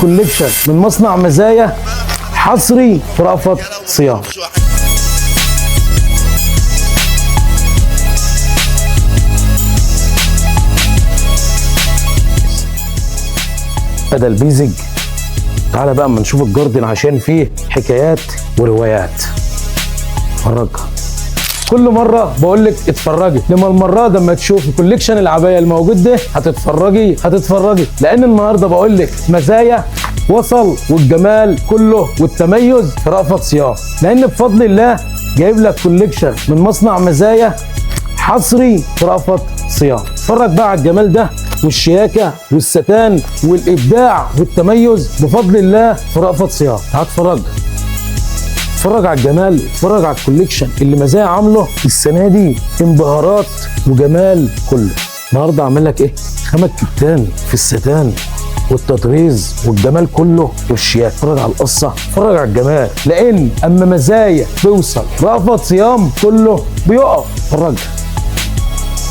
كوليكشن من مصنع مزايا حصري في رأفت صيام. بدل بيزج. تعالى بقى اما نشوف الجاردن عشان فيه حكايات وروايات. اتفرج. كل مره بقول لك اتفرجي، لما المره ده اما تشوفي كوليكشن العبايه الموجود ده هتتفرجي لان النهارده بقول لك مزايا وصل والجمال كله والتميز في رأفت صيام، لان بفضل الله جايب لك كوليكشن من مصنع مزايا حصري في رأفت صيام. اتفرج بقى على الجمال ده والشياكه والستان والابداع والتميز بفضل الله في رأفت صيام. تعال اتفرج على الجمال، اتفرج على الكوليكشن اللي مزايا عامله السنه دي انبهارات وجمال كله. النهارده عامل لك ايه؟ خامة كتان في الستان والتطريز والجمال كله والشياكه. اتفرج على القصه، اتفرج على الجمال، لان اما مزايا بيوصل رأفت صيام كله بيقف. اتفرج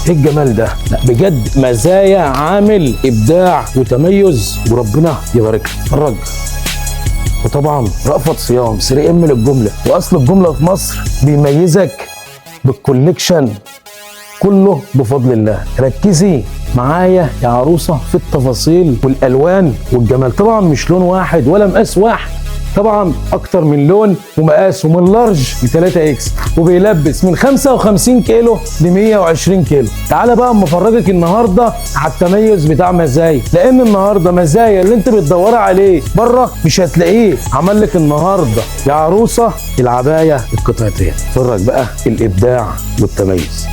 ايه الجمال ده؟ لا بجد مزايا عامل ابداع وتميز وربنا يبارك لك. اتفرج. وطبعا رأفت صيام 3 ام للجمله، واصل الجمله في مصر بيميزك بالكوليكشن كله بفضل الله. ركزي معايا يا عروسه في التفاصيل والالوان والجمال. طبعا مش لون واحد ولا مقاس واحد، طبعا اكتر من لون ومقاس، ومن لارج ل 3 اكس، وبيلبس من 55 كيلو ل 120 كيلو. تعالى بقى اما افرجك النهارده على التميز بتاع مزايا، لان النهارده مزايا اللي انت بتدوري عليه بره مش هتلاقيه. عمل لك النهارده يا عروسه العبايه القطعتين. اتفرج بقى الابداع والتميز.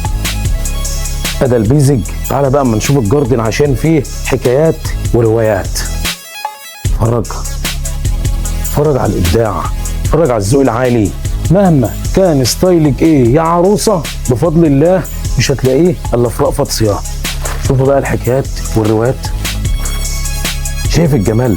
بدل بيزج. تعالى بقى اما نشوف الجاردن عشان فيه حكايات وروايات. اتفرج على الابداع، اتفرج على الذوق العالي. مهما كان ستايلك ايه يا عروسه بفضل الله مش هتلاقيه الا في رأفت صيام. شوفوا بقى الحكايات والروايات. شايف الجمال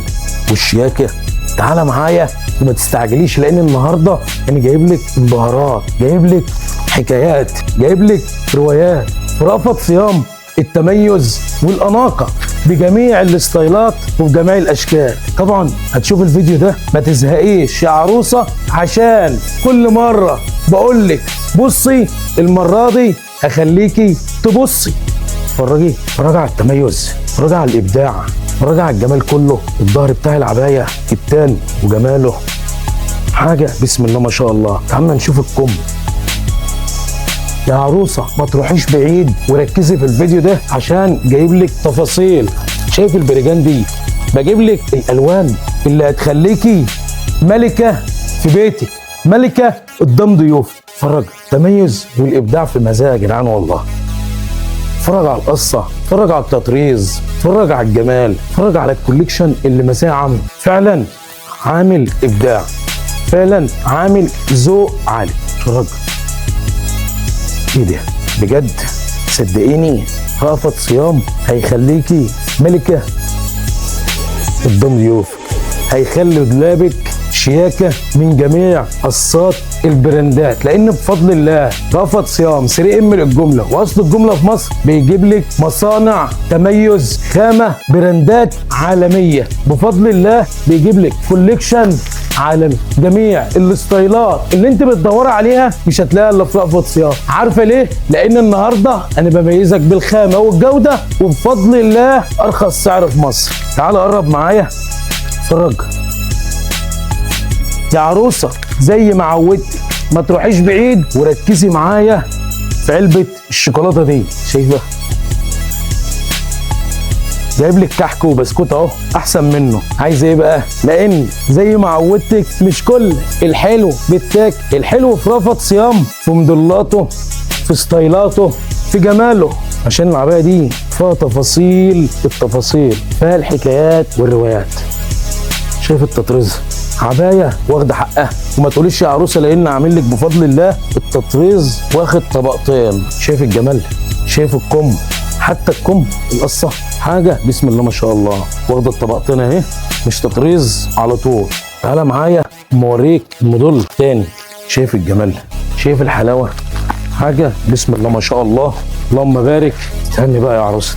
والشياكه؟ تعالى معايا وما تستعجليش، لان النهارده انا جايب لك انبهارات، جايب لك حكايات، جايب لك روايات في رأفت صيام. التميز والاناقه بجميع الستايلات وبجميع الاشكال. طبعا هتشوف الفيديو ده ما تزهقيش يا عروسه، عشان كل مره بقول لك بصي، المره دي هخليكي تبصي. اتفرجي على التميز، اتفرجي على الابداع، اتفرجي على الجمال كله. الظهر بتاع العبايه كتان وجماله حاجه بسم الله ما شاء الله. تعالوا نشوف الكم يا عروسه، ما تروحيش بعيد وركزي في الفيديو ده عشان جايب لك تفاصيل. شايف البريجان دي؟ بجيب لك الالوان اللي هتخليكي ملكه في بيتك، ملكه قدام ضيوف. اتفرج التميز والابداع في مزايا يا جدعان والله. اتفرج على القصه، اتفرج على التطريز، اتفرج على الجمال، اتفرج على الكوليكشن اللي مزايا عامل فعلا عامل ابداع، فعلا عامل ذوق عالي. اتفرج ايه ده بجد، صدقيني رأفت صيام هيخليكي ملكه قدام ضيوفك، هيخلي دولابك شياكه من جميع قصات البراندات، لان بفضل الله رأفت صيام 3 ام للجمله، واصل الجمله في مصر بيجيب لك مصانع تميز خامه براندات عالميه. بفضل الله بيجيب لك كوليكشن عالمي، جميع الستايلات اللي انت بتدوري عليها مش هتلاقيها الا في رأفت صيام. عارفه ليه؟ لان النهارده انا بميزك بالخامه والجوده، وبفضل الله ارخص سعر في مصر. تعال قرب معايا اتفرج يا عروسه، زي ما عودتك ما تروحيش بعيد وركزي معايا في علبه الشوكولاته دي. شايفه؟ جايب لك كحك وبسكوت اهو احسن منه. عايز ايه بقى؟ لان زي ما عودتك مش كل الحلو بيتاكل، الحلو في رأفت صيام في موديلاته، في ستايلاته، في جماله، عشان العبايه دي فيها تفاصيل، التفاصيل فيها الحكايات والروايات. شايف التطريز؟ عبايه واخده حقها، وما تقوليش يا عروسه لان عامل لك بفضل الله التطريز واخد طبقتين. شايف الجمال؟ شايف الكم؟ حتى الكم القصه حاجه بسم الله ما شاء الله، واخده الطبقتين اهي، مش تطريز على طول. تعالى معايا موريك الموديل تاني. شايف الجمال؟ شايف الحلاوه؟ حاجه بسم الله ما شاء الله اللهم بارك. استني بقى يا عروسه،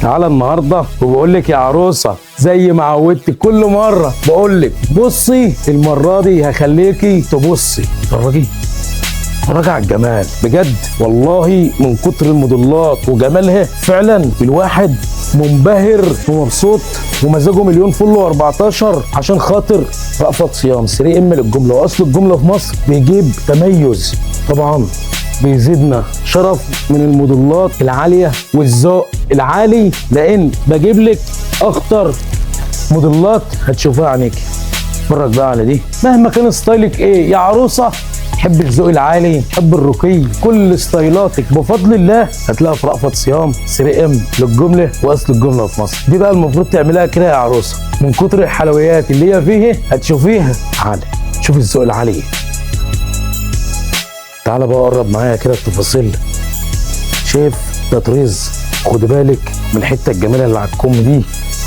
تعالى النهارده وبقول لك يا عروسه زي ما عودتك كل مره بقول لك بصي، المره دي هخليكي تبصي. اتفرجي على الجمال بجد والله، من كتر الموديلات وجمالها فعلا الواحد منبهر ومبسوط ومزاجه مليون فل و14 عشان خاطر رأفت صيام 3 ام للجمله. واصل الجمله في مصر بيجيب تميز طبعا، بيزيدنا شرف من الموديلات العاليه والذوق العالي، لان بجيب لك اخطر موديلات هتشوفها عينيكي. اتفرج بقى على دي، مهما كان ستايلك ايه يا عروسه، تحب الذوق العالي، تحب الرقي، كل ستايلاتك بفضل الله هتلاقيها في رأفت صيام 3 ام للجمله واصل الجمله في مصر. دي بقى المفروض تعملها كده يا عروسه، من كتر الحلويات اللي هي فيها هتشوفيها. تعالى شوف الذوق العالي. تعالى بقى قرب معايا كده التفاصيل. شايف تطريز؟ خد بالك من الحته الجميله اللي على الكم دي،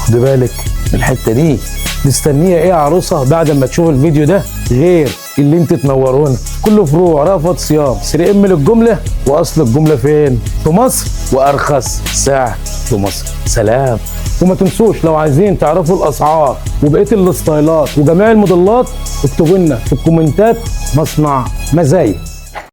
خد بالك من الحته دي. مستنيه ايه يا عروسه بعد ما تشوف الفيديو ده غير اللي انت تنورونا؟ كل فروع رأفت صيام 3 ام للجمله واصل الجمله فين؟ في مصر، وارخص سعر في مصر. سلام. وما تنسوش لو عايزين تعرفوا الاسعار وبقيه الستايلات وجميع الموديلات اكتبوا لنا في الكومنتات مصنع مزايا.